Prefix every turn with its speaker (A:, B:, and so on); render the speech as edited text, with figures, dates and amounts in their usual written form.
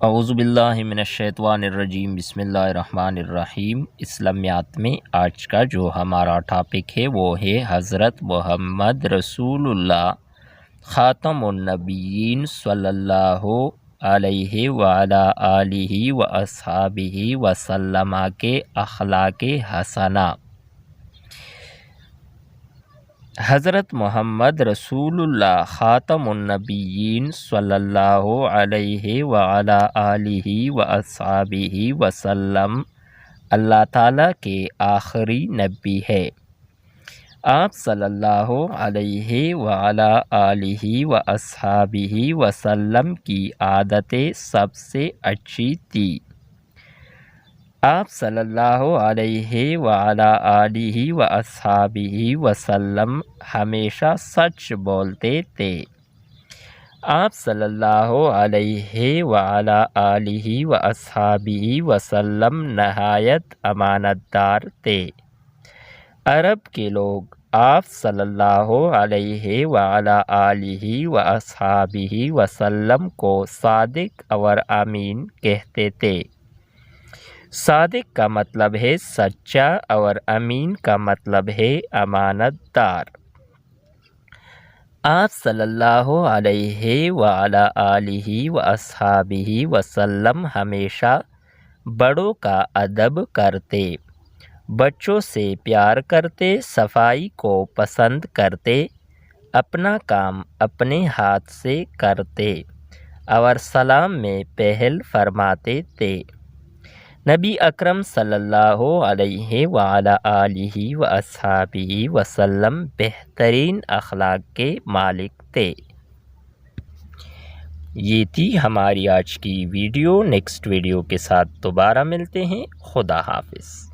A: اعوذ باللہ من الشیطان الرجیم، بسم اللہ الرحمن الرحیم۔ اسلامیات میں آج کا جو ہمارا ٹاپک ہے وہ ہے حضرت محمد رسول اللہ خاتم النبیین صلی اللہ علیہ وعلی آلہ و اصحابہ وسلم کے اخلاق حسنہ۔ حضرت محمد رسول اللہ خاتم النبیین صلی اللہ علیہ وعلی آلہ و اصحابہ وسلم اللہ تعالیٰ کے آخری نبی ہے۔ آپ صلی اللہ علیہ وعلی آلہ و اصحابہ وسلم کی عادتیں سب سے اچھی تھی۔ آپ صلی اللہ علیہ وعلی آلہ و اصحابہ وسلم ہمیشہ سچ بولتے تھے۔ آپ صلی اللہ علیہ وعلی آلہ و اصحابہ وسلم نہایت امانت دار تھے۔ عرب کے لوگ آپ صلی اللہ علیہ وعلی آلہ و اصحابہ وسلم کو صادق اور امین کہتے تھے۔ صادق کا مطلب ہے سچا اور امین کا مطلب ہے امانت دار۔ آپ صلی اللہ علیہ وعلی آلہ و اصحابہ وسلم ہمیشہ بڑوں کا ادب کرتے، بچوں سے پیار کرتے، صفائی کو پسند کرتے، اپنا کام اپنے ہاتھ سے کرتے اور سلام میں پہل فرماتے تھے۔ نبی اکرم صلی اللہ علیہ وعلی آلہ و اصحابہ وسلم بہترین اخلاق کے مالک تھے۔ یہ تھی ہماری آج کی ویڈیو۔ نیکسٹ ویڈیو کے ساتھ دوبارہ ملتے ہیں۔ خدا حافظ۔